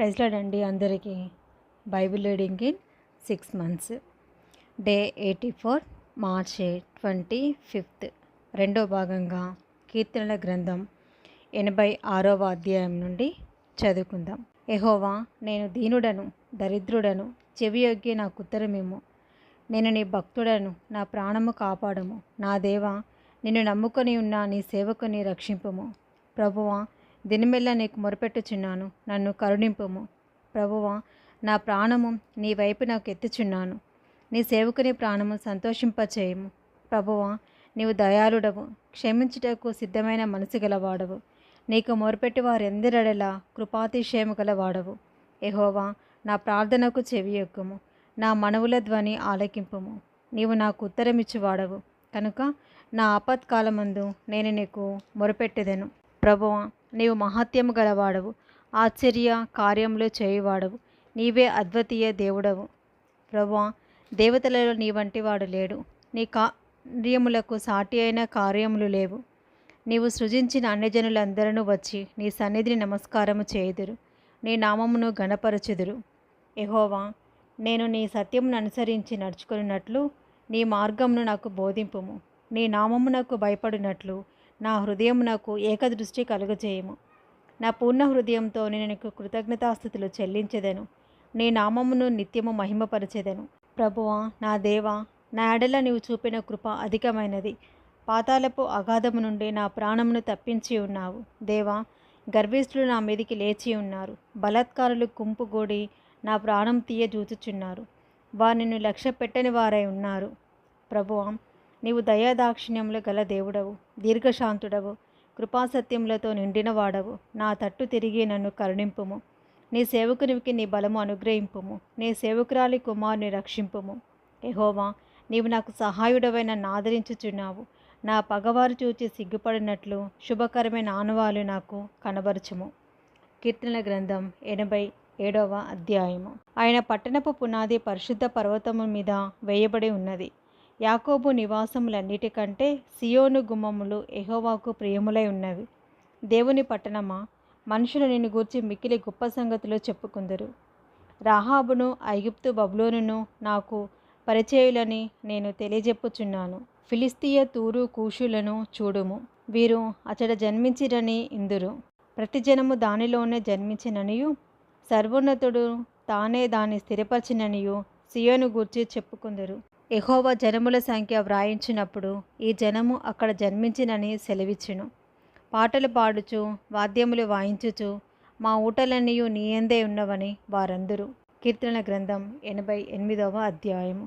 ప్రైజ్లాడండి అందరికీ. Bible reading in 6 months. Day 84, March 25. రెండో భాగంగా కీర్తనల గ్రంథం 86వ అధ్యాయం నుండి చదువుకుందాం. యెహోవా, నేను దీనుడను, దరిద్రుడను, చెవియొగ్గి నాకు ఉత్తరమిమ్ము. నేను నీ భక్తుడను, నా ప్రాణము కాపాడము. నా దేవా, నిన్ను నమ్ముకొని ఉన్న నీ సేవకుని రక్షింపుము. ప్రభువా, దినమెల్లా నీకు మొరపెట్టుచున్నాను, నన్ను కరుణింపుము. ప్రభువా, నా ప్రాణము నీ వైపు నాకు ఎత్తుచున్నాను, నీ సేవకుని ప్రాణము సంతోషింపచేయము. ప్రభువా, నీవు దయాళుడవు, క్షమించుటకు సిద్ధమైన మనసు గలవాడవు. నీకు మొరపెట్టి వారెందరెడలా కృపాతిశయము గలవాడవు. యెహోవా, నా ప్రార్థనకు చెవియొగ్గుము, నా మనవుల ధ్వని ఆలకింపుము. నీవు నాకు ఉత్తరమిచ్చువాడవు కనుక నా ఆపత్కాలమందు నేను నీకు మొరపెట్టెదను. ప్రభువా, నీవు మహాత్యము గలవాడవు, ఆశ్చర్య కార్యములు చేయువాడవు. నీవే అద్వితీయ దేవుడవు. ప్రభువా, దేవతలలో నీ వంటి వాడు లేడు. నీ కార్యములకు సాటి అయిన కార్యములు లేవు. నీవు సృజించిన అన్యజనులందరూ వచ్చి నీ సన్నిధిని నమస్కారము చేయుదురు, నీ నామమును గణపరచుదురు. యెహోవా, నేను నీ సత్యమును అనుసరించి నడుచుకున్నట్లు నీ మార్గమును నాకు బోధింపుము. నీ నామమునకు భయపడినట్లు నా హృదయమునకు ఏకదృష్టి కలుగజేయము. నా పూర్ణ హృదయంతో నేను నీకు కృతజ్ఞతాస్థుతులు చెల్లించెదను. నీ నామమును నిత్యము మహిమపరచెదను. ప్రభువా, నా దేవా, నా ఎడల నీవు చూపిన కృప అధికమైనది. పాతాళపు అగాధము నుండి నా ప్రాణమును తప్పించి ఉన్నావు. దేవా, గర్విష్ఠులు నా మీదికి లేచి ఉన్నారు. బలాత్కారులు గుంపుగూడి నా ప్రాణం తీయజూచుచున్నారు. వారు నిన్ను లక్ష్య పెట్టని వారై ఉన్నారు. ప్రభువా, నీవు దయాదాక్షిణ్యములు గల దేవుడవు, దీర్ఘశాంతుడవు, కృపాసత్యములతో నిండిన వాడవు. నా తట్టు తిరిగి నన్ను కరుణింపుము. నీ సేవకునికి నీ బలము అనుగ్రహింపుము. నీ సేవకురాలి కుమారుని రక్షింపుము. యెహోవా, నీవు నాకు సహాయుడవై నన్ను ఆదరించుచున్నావు. నా పగవారు చూచి సిగ్గుపడినట్లు శుభకరమైన ఆనవాలు నాకు కనబరచుము. కీర్తనల గ్రంథం 87వ అధ్యాయము. ఆయన పట్టణపు పునాది పరిశుద్ధ పర్వతము మీద వేయబడి ఉన్నది. యాకోబు నివాసములన్నిటికంటే సియోను గుమ్మములు యెహోవాకు ప్రియములై ఉన్నవి. దేవుని పట్టణమా, మనుషులు నిన్ను గూర్చి మిక్కిలి గొప్ప సంగతులు చెప్పుకుందరు. రాహాబును ఐగుప్తు బబులోనును నాకు పరిచయులని నేను తెలియజెప్పుచున్నాను. ఫిలిస్తీయ తూరు కూషులను చూడుము, వీరు అచట జన్మించిరని ఇందురు. ప్రతి జనము దానిలోనే జన్మించిననియు సర్వోన్నతుడు తానే దాన్ని స్థిరపరచిననియు సియోను గూర్చి చెప్పుకుందరు. యెహోవా జనముల సంఖ్య వ్రాయించినప్పుడు ఈ జనము అక్కడ జన్మించినని సెలవిచ్చును. పాటలు పాడుచు వాద్యములు వాయించుచు మా ఊటలన్నీయు నీయందే ఉన్నవని వారందరూ. కీర్తనల గ్రంథం 88వ అధ్యాయము.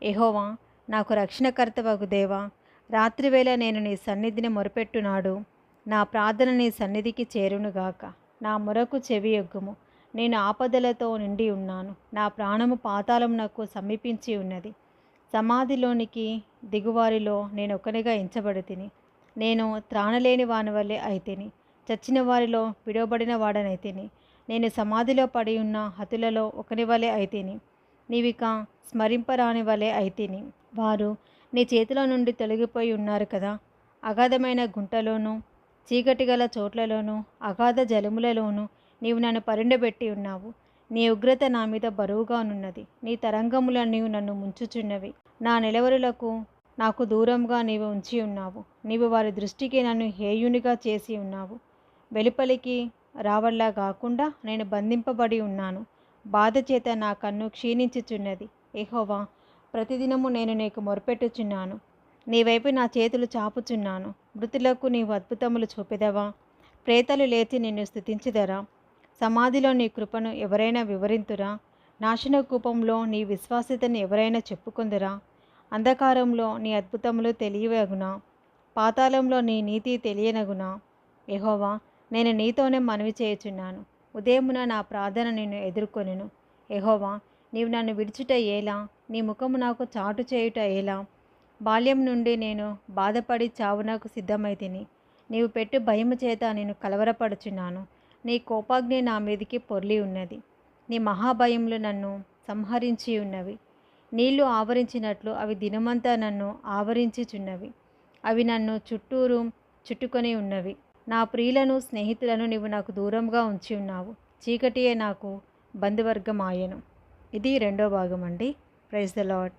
యెహోవా, నాకు రక్షణకర్తవగు దేవా, రాత్రివేళ నేను నీ సన్నిధిని మొరపెట్టునాడు నా ప్రార్థన నీ సన్నిధికి చేరునుగాక. నా మొరకు చెవియొగ్గుము. నేను ఆపదలతో నిండి ఉన్నాను. నా ప్రాణము పాతాళమునకు సమీపించి ఉన్నది. సమాధిలోనికి దిగువారిలో నేను ఒకనిగా ఎంచబడితిని. నేను త్రాణలేని వాని వలె అయితిని. చచ్చిన వారిలో విడవబడిన వాడనైతిని. నేను సమాధిలో పడి ఉన్న హతులలో ఒకని వలె అయితిని. నీవిక స్మరింపరాని వలె అయితిని. వారు నీ చేతిలో నుండి తొలగిపోయి ఉన్నారు కదా. అగాధమైన గుంటలోనూ చీకటి గల చోట్లలోనూ అగాధ జలములలోనూ నీవు నన్ను పరుండబెట్టి ఉన్నావు. నీ ఉగ్రత నా మీద బరువుగానున్నది. నీ తరంగములన్నీ నన్ను ముంచుచున్నవి. నా నిలవరులకు నాకు దూరంగా నీవు ఉంచి ఉన్నావు. నీవు వారి దృష్టికి నన్ను హేయునిగా చేసి ఉన్నావు. వెలుపలికి రావల్లా కాకుండా నేను బంధింపబడి ఉన్నాను. బాధ చేత నా కన్ను క్షీణించుచున్నది. యెహోవా, ప్రతిదినము నేను నీకు మొరపెట్టుచున్నాను. నీ వైపు నా చేతులు చాపుచున్నాను. మృతులకు నీవు అద్భుతములు చూపెదవా? ప్రేతలు లేచి నిన్ను స్తుతించెదరా? సమాధిలో నీ కృపను ఎవరైనా వివరింతురా? నాశన కూపంలో నీ విశ్వాస్యతను ఎవరైనా చెప్పుకుందురా? అంధకారంలో నీ అద్భుతములు తెలియవగునా? పాతాళంలో నీ నీతి తెలియనగునా? యెహోవా, నేను నీతోనే మనవి చేయుచున్నాను. ఉదయమున నా ప్రార్థన నిన్ను ఎదుర్కొనెను. యెహోవా, నీవు నన్ను విడుచుట ఏలా? నీ ముఖము నాకు చాటు చేయుట ఏలా? బాల్యం నుండి నేను బాధపడి చావునకు సిద్ధమైతిని. నీవు పెట్టు భయము చేత నేను కలవరపడుచున్నాను. నీ కోపాగ్ని నా మీదికి పొర్లి ఉన్నది. నీ మహాభయములు నన్ను సంహరించి ఉన్నవి. నీళ్లు ఆవరించినట్లు అవి దినమంతా నన్ను ఆవరించుచున్నవి. అవి నన్ను చుట్టూరు చుట్టుకొని ఉన్నవి. నా ప్రియులను స్నేహితులను నీవు నాకు దూరంగా ఉంచి ఉన్నావు. చీకటియే నాకు బంధువర్గం ఆయను. ఇది రెండో భాగం అండి. Praise the lord.